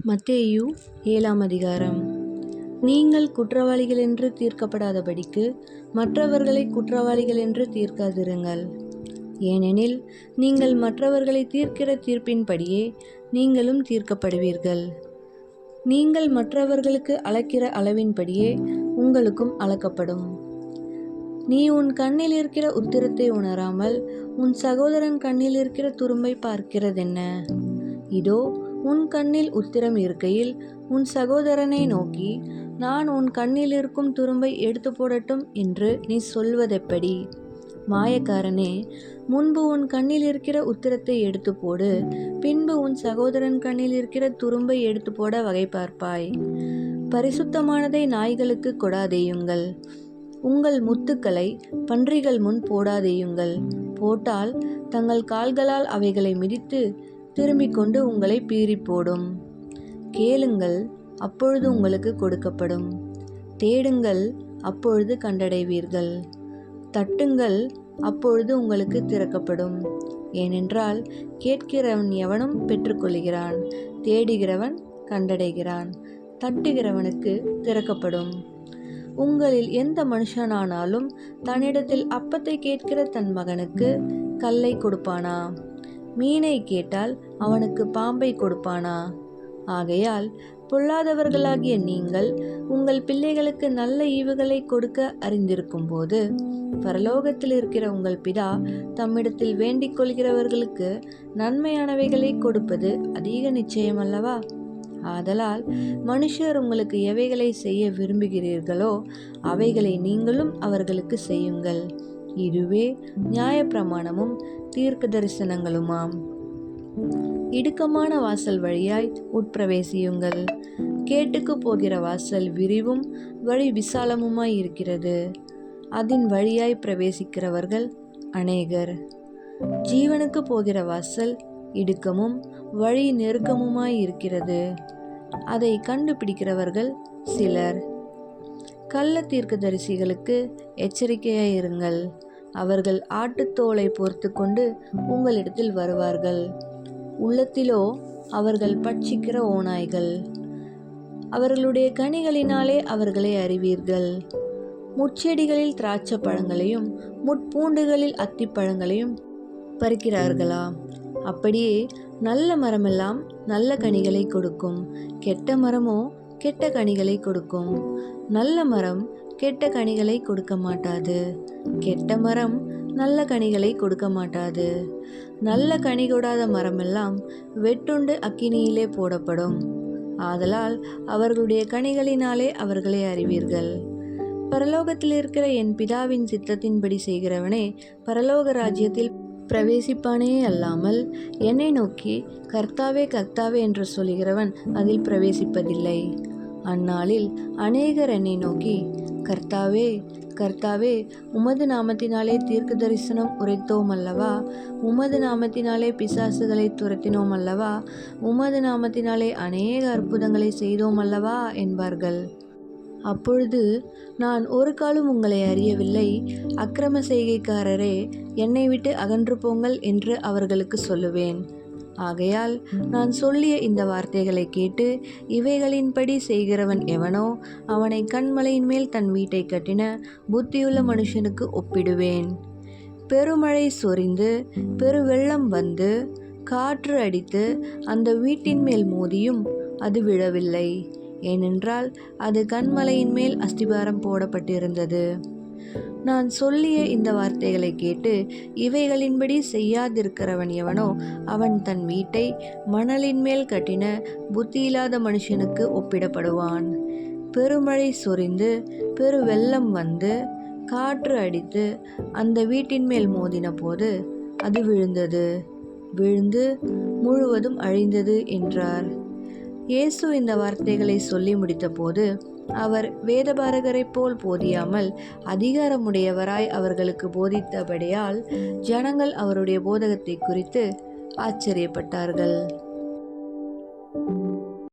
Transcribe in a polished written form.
மத்தேயு 7ஆம் அதிகாரம். நீங்கள் குற்றவாளிகள் என்று தீர்க்கப்படாதபடிக்கு மற்றவர்களை குற்றவாளிகள் என்று தீர்க்காதிருங்கள். ஏனெனில் நீங்கள் மற்றவர்களை தீர்க்கிற தீர்ப்பின்படியே நீங்களும் தீர்க்கப்படுவீர்கள். நீங்கள் மற்றவர்களுக்கு அளக்கிற அளவின்படியே உங்களுக்கும் அளக்கப்படும். நீ உன் கண்ணில் இருக்கிற உத்திரத்தை உணராமல் உன் சகோதரன் கண்ணில் இருக்கிற துரும்பை பார்க்கிறதென்ன? இதோ, உன் கண்ணில் உத்திரம் இருக்கையில் உன் சகோதரனை நோக்கி, நான் உன் கண்ணில் இருக்கும் துரும்பை எடுத்து போடட்டும் என்று நீ சொல்வதெப்படி? மாயக்காரனே, முன்பு உன் கண்ணில் இருக்கிற உத்திரத்தை எடுத்து போடு, பின்பு உன் சகோதரன் கண்ணில் இருக்கிற துரும்பை எடுத்து போட வகை பார்ப்பாய். பரிசுத்தமானதை நாய்களுக்கு கொடாதேயுங்கள். உங்கள் முத்துக்களை பன்றிகள் முன் போடாதேயுங்கள். போட்டால் தங்கள் கால்களால் அவைகளை மிதித்து திரும்பிக் கொண்டு உங்களை பீறி போடும். கேளுங்கள், அப்பொழுது உங்களுக்கு கொடுக்கப்படும். தேடுங்கள், அப்பொழுது கண்டடைவீர்கள். தட்டுங்கள், அப்பொழுது உங்களுக்கு திறக்கப்படும். ஏனென்றால் கேட்கிறவன் எவனும் பெற்றுக்கொள்கிறான், தேடுகிறவன் கண்டடைகிறான், தட்டுகிறவனுக்கு திறக்கப்படும். உங்களில் எந்த மனுஷனானாலும் தன்னிடத்தில் அப்பத்தை கேட்கிற தன் மகனுக்கு கல்லை கொடுப்பானா? மீனை கேட்டால் அவனுக்கு பாம்பை கொடுப்பானா? ஆகையால் பொல்லாதவர்களாகிய நீங்கள் உங்கள் பிள்ளைகளுக்கு நல்ல ஈவுகளை கொடுக்க அறிந்திருக்கும் போது, பரலோகத்தில் இருக்கிற உங்கள் பிதா தம்மிடத்தில் வேண்டிக் கொள்கிறவர்களுக்கு நன்மையானவைகளை கொடுப்பது அதிக நிச்சயம் அல்லவா? ஆதலால் மனுஷர் உங்களுக்கு எவைகளை செய்ய விரும்புகிறீர்களோ அவைகளை நீங்களும் அவர்களுக்கு செய்யுங்கள். இதுவே நியாயப்பிரமாணமும் தீர்க்க தரிசனங்களுமாம். இடுக்கமான வாசல் வழியாய் உட்பிரவேசியுங்கள். கேட்டுக்கு போகிற வாசல் விரிவும் வழி விசாலமுமாய் இருக்கிறது, அதன் வழியாய் பிரவேசிக்கிறவர்கள் அநேகர். ஜீவனுக்கு போகிற வாசல் இடுக்கமும் வழி நெருக்கமுமாய் இருக்கிறது, அதை கண்டுபிடிக்கிறவர்கள் சிலர். கள்ள தீர்க்கதரிசிகளுக்கு எச்சரிக்கையாயிருங்கள். அவர்கள் ஆட்டுத்தோலை பொறுத்து கொண்டு உங்களிடத்தில் வருவார்கள், உள்ளத்திலோ அவர்கள் பட்சிக்கிற ஓநாய்கள். அவர்களுடைய கனிகளினாலே அவர்களை அறிவீர்கள். முட்செடிகளில் திராட்சை பழங்களையும் முட்பூண்டுகளில் அத்திப்பழங்களையும் பறிக்கிறார்களா? அப்படியே நல்ல மரமெல்லாம் நல்ல கனிகளை கொடுக்கும், கெட்ட மரமோ கெட்ட கனிகளை கொடுக்கும். நல்ல மரம் கெட்ட கனிகளை கொடுக்க மாட்டாது, கெட்ட மரம் நல்ல கனிகளை கொடுக்க மாட்டாது. நல்ல கனி கொடாத மரமெல்லாம் வெட்டுண்டு அக்கினியிலே போடப்படும். ஆதலால் அவர்களுடைய கனிகளினாலே அவர்களை அறிவீர்கள். பரலோகத்தில் இருக்கிற என் பிதாவின் சித்தத்தின்படி செய்கிறவனே பரலோக ராஜ்யத்தில் பிரவேசிப்பானே அல்லாமல், என்னை நோக்கி கர்த்தாவே கர்த்தாவே என்று சொல்கிறவன் அதில் பிரவேசிப்பதில்லை. அந்நாளில் அநேகர் என்னை நோக்கி, கர்த்தாவே கர்த்தாவே, உமது நாமத்தினாலே தீர்க்க தரிசனம் உரைத்தோம் அல்லவா? உமது நாமத்தினாலே பிசாசுகளை துரத்தினோம் அல்லவா? உமது நாமத்தினாலே அநேக அற்புதங்களை செய்தோம் அல்லவா என்பார்கள். அப்பொழுது நான் ஒரு காலும் உங்களை அறியவில்லை, அக்கிரம செய்கைக்காரரே, என்னை விட்டு அகன்று போங்கள் என்று அவர்களுக்கு சொல்லுவேன். ஆகையால் நான் சொல்லிய இந்த வார்த்தைகளை கேட்டு இவைகளின்படி செய்கிறவன் எவனோ அவனை கன்மலையின் மேல் தன் வீட்டை கட்டின புத்தியுள்ள மனுஷனுக்கு ஒப்பிடுவேன். பெருமழை சொரிந்து பெருவெள்ளம் வந்து காற்று அடித்து அந்த வீட்டின் மேல் மோதியும் அது விழவில்லை, ஏனென்றால் அது கன்மலையின் மேல் அஸ்திபாரம் போடப்பட்டிருந்தது. நான் சொல்லிய இந்த வார்த்தைகளை கேட்டு இவைகளின்படி செய்யாதிருக்கிறவன் எவனோ அவன் தன் வீட்டை மணலின் மேல் கட்டின புத்தியில்லாத மனுஷனுக்கு ஒப்பிடப்படுவான். பெருமழை சொரிந்து பெருவெள்ளம் வந்து காற்று அடித்து அந்த வீட்டின் மேல் மோதின போது அது விழுந்து முழுவதும் அழிந்தது என்றார். இயேசு இந்த வார்த்தைகளை சொல்லி முடித்தபோது அவர் வேதபாரகரைப் போல் போதியாமல் அதிகாரமுடையவராய் அவர்களுக்கு போதித்தபடியால் ஜனங்கள் அவருடைய போதகத்தை குறித்து ஆச்சரியப்பட்டார்கள்.